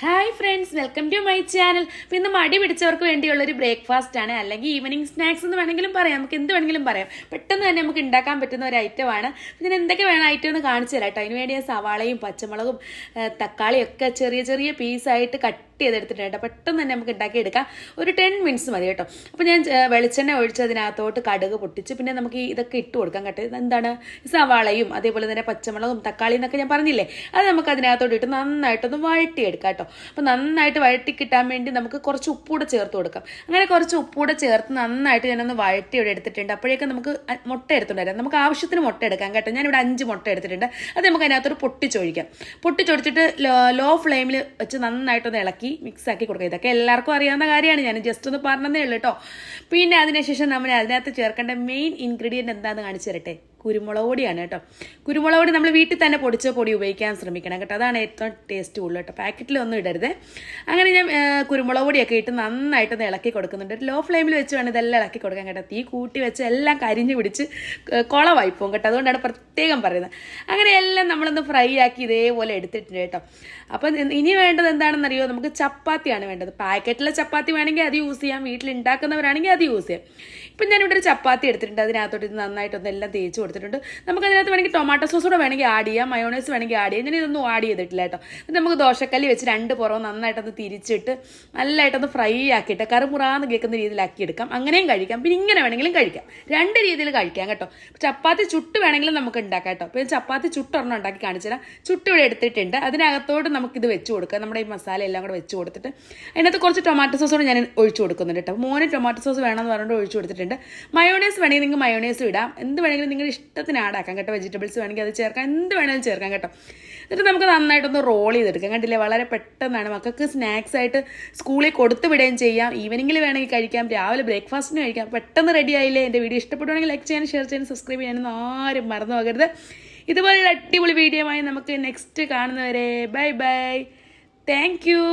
Hi friends, welcome to my channel. അപ്പോൾ ഇന്ന് മടി പിടിച്ചവർക്ക് വേണ്ടിയുള്ളൊരു ബ്രേക്ക്ഫാസ്റ്റ് ആണ്, അല്ലെങ്കിൽ ഈവനിങ് സ്നാക്സ് എന്ന് വേണമെങ്കിലും പറയാം. നമുക്ക് എന്ത് വേണമെങ്കിലും പറയാം. പെട്ടെന്ന് തന്നെ നമുക്ക് ഉണ്ടാക്കാൻ പറ്റുന്ന ഒരു ഐറ്റമാണ്. ഇതിന് എന്തൊക്കെ വേണം ഐറ്റം എന്ന് കാണിച്ചു തരാം കേട്ടോ. അതിന് വേണ്ടി സവാളയും പച്ചമുളകും തക്കാളിയും ഒക്കെ ചെറിയ ചെറിയ പീസായിട്ട് കട്ട് ചെയ്തെടുത്തിട്ടുണ്ട് കേട്ടോ. പെട്ടെന്ന് തന്നെ നമുക്ക് ഉണ്ടാക്കിയെടുക്കാം. ഒരു 10 മിനിറ്റ്സ് മതി കേട്ടോ. അപ്പോൾ ഞാൻ വെളിച്ചെണ്ണ ഒഴിച്ചതിനകത്തോട്ട് കടുക് പൊട്ടിച്ച് പിന്നെ നമുക്ക് ഇതൊക്കെ ഇട്ട് കൊടുക്കാം കേട്ടോ. എന്താണ് സവാളയും അതേപോലെ തന്നെ പച്ചമുളകും തക്കാളി എന്നൊക്കെ ഞാൻ പറഞ്ഞില്ലേ, അത് നമുക്ക് അതിനകത്തോട്ട് ഇട്ട് നന്നായിട്ടൊന്ന് വഴട്ടിയെടുക്കാം കേട്ടോ. അപ്പോൾ നന്നായിട്ട് വഴട്ടി കിട്ടാൻ വേണ്ടി നമുക്ക് കുറച്ച് ഉപ്പൂടെ ചേർത്ത് കൊടുക്കാം. അങ്ങനെ കുറച്ച് ഉപ്പൂടെ ചേർത്ത് നന്നായിട്ട് ഞാനൊന്ന് വഴട്ടി ഇവിടെ എടുത്തിട്ടുണ്ട്. അപ്പോഴേക്കും നമുക്ക് മുട്ട എടുത്തുണ്ടായിരുന്നു. നമുക്ക് ആവശ്യത്തിന് മുട്ട എടുക്കാം കേട്ടോ. ഞാനിവിടെ 5 മുട്ട എടുത്തിട്ടുണ്ട്. അത് നമുക്ക് അതിനകത്തൊരു പൊട്ടിച്ചൊഴിക്കാം. പൊട്ടിച്ചൊഴിച്ചിട്ട് ലോ ഫ്ലെയിമിൽ വെച്ച് നന്നായിട്ടൊന്ന് ഇളക്കി മിക്സ് ആക്കി കൊടുക്കുക. ഇതൊക്കെ എല്ലാവർക്കും അറിയാവുന്ന കാര്യമാണ്, ഞാൻ ജസ്റ്റ് ഒന്ന് പറഞ്ഞതേ ഉള്ളൂ കേട്ടോ. പിന്നെ അതിനുശേഷം നമ്മൾ അതിനകത്ത് ചേർക്കേണ്ട മെയിൻ ഇൻഗ്രീഡിയൻറ്റ് എന്താണെന്ന് കാണിച്ചു തരട്ടെ. കുരുമുളക് പൊടിയാണ് കേട്ടോ. കുരുമുളക് പൊടി നമ്മൾ വീട്ടിൽ തന്നെ പൊടിച്ച പൊടി ഉപയോഗിക്കാൻ ശ്രമിക്കണം കേട്ടോ. അതാണ് ഏറ്റവും ടേസ്റ്റ് കൂടുതൽ കേട്ടോ. പാക്കറ്റിലൊന്നും ഇടരുത്. അങ്ങനെ ഞാൻ കുരുമുളക് പൊടിയൊക്കെ ഇട്ട് നന്നായിട്ടൊന്ന് ഇളക്കി കൊടുക്കുന്നുണ്ട്. ലോ ഫ്ലെയിമിൽ വെച്ച് വേണം ഇതെല്ലാം ഇളക്കി കൊടുക്കാൻ കേട്ടോ. തീ കൂട്ടി വെച്ച് എല്ലാം കരിഞ്ഞ് പിടിച്ച് കുളമായി പോകും കേട്ടോ. അതുകൊണ്ടാണ് പ്രത്യേകം പറയുന്നത്. അങ്ങനെ എല്ലാം നമ്മളൊന്ന് ഫ്രൈ ആക്കി ഇതേപോലെ എടുത്തിട്ടുണ്ട് കേട്ടോ. അപ്പം ഇനി വേണ്ടത് എന്താണെന്നറിയോ, നമുക്ക് ചപ്പാത്തിയാണ് വേണ്ടത്. പാക്കറ്റിലെ ചപ്പാത്തി വേണമെങ്കിൽ അത് യൂസ് ചെയ്യാം, വീട്ടിലുണ്ടാക്കുന്നവരാണെങ്കിൽ അത് യൂസ് ചെയ്യാം. ഇപ്പം ഞാനിവിടെ ഒരു ചപ്പാത്തി എടുത്തിട്ടുണ്ട്. അതിനകത്തോട്ട് ഇത് നന്നായിട്ടൊന്ന് എല്ലാം തേച്ച് കൊടുത്തിട്ടുണ്ട്. നമുക്ക് അതിനകത്ത് വേണമെങ്കിൽ ടൊമാറ്റോ സോസ് കൂടെ വേണമെങ്കിൽ ആഡ് ചെയ്യാം, മയോണൈസ് വേണമെങ്കിൽ ആഡ് ചെയ്യാം. ഞാൻ ഇതൊന്നും ആഡ് ചെയ്തിട്ടില്ല കേട്ടോ. ഇത് നമുക്ക് ദോശക്കല്ല് വെച്ച് 2 പുറവും നന്നായിട്ടൊന്ന് തിരിച്ചിട്ട് നല്ലതായിട്ടൊന്ന് ഫ്രൈ ആക്കിയിട്ട് കറുമുറാന്ന് കേൾക്കുന്ന രീതിയിലാക്കി എടുക്കാം. അങ്ങനെയും കഴിക്കാം, പിന്നെ ഇങ്ങനെ വേണമെങ്കിലും കഴിക്കാം. 2 രീതിയിൽ കഴിക്കാം കേട്ടോ. ചപ്പാത്തി ചുട്ട് വേണമെങ്കിലും നമുക്ക് ഉണ്ടാക്കാം കേട്ടോ. അപ്പോൾ ചപ്പാത്തി ചുട്ടൊരെണ്ണം ഉണ്ടാക്കി കാണിച്ചു തരാം. ചുട്ടിവിടെ എടുത്തിട്ടുണ്ട്. അതിനകത്തോട്ട് നമുക്കിത് വെച്ച് കൊടുക്കാം. നമ്മുടെ ഈ മസാല എല്ലാം കൂടെ വെച്ച് കൊടുത്തിട്ട് അതിനകത്ത് കുറച്ച് ടൊമാറ്റോ സോസ് കൂടെ ഞാൻ ഒഴിച്ചു കൊടുക്കുന്നുണ്ട് കേട്ടോ. മോന് ടൊമാറ്റോ സോസ് വേണമെന്ന് പറഞ്ഞിട്ട് ഒഴിച്ചു കൊടുത്തിട്ടുണ്ട്. മയോണൈസ് വേണമെങ്കിൽ നിങ്ങൾക്ക് മയോണൈസ് ഇടാം. എന്ത് വേണമെങ്കിലും നിങ്ങളുടെ ഇഷ്ടത്തിന് ആഡ് ആക്കാം കേട്ടോ. വെജിറ്റബിൾസ് വേണമെങ്കിൽ അത് ചേർക്കാം, എന്ത് വേണമെങ്കിലും ചേർക്കാം കേട്ടോ. എന്നിട്ട് നമുക്ക് നന്നായിട്ടൊന്ന് റോൾ ചെയ്തെടുക്കാം. കണ്ടില്ലേ, വളരെ പെട്ടെന്നാണ്. മക്കൾക്ക് സ്നാക്സ് ആയിട്ട് സ്കൂളിൽ കൊടുത്തു വിടുകയും ചെയ്യാം. ഈവനിങ്ങിൽ വേണമെങ്കിൽ കഴിക്കാം, രാവിലെ ബ്രേക്ക്ഫാസ്റ്റിന് കഴിക്കാം. പെട്ടെന്ന് റെഡി ആയില്ലേ. എൻ്റെ വീഡിയോ ഇഷ്ടപ്പെടുവാണെങ്കിൽ ലൈക്ക് ചെയ്യാനും ഷെയർ ചെയ്യാനും സബ്സ്ക്രൈബ് ചെയ്യാനൊന്നും ആരും മറന്നു പോകരുത്. ഇതുപോലെയുള്ള അടിപൊളി വീഡിയോ ആയി നമുക്ക് നെക്സ്റ്റ് കാണുന്നവരെ ബൈ ബൈ. Thank you.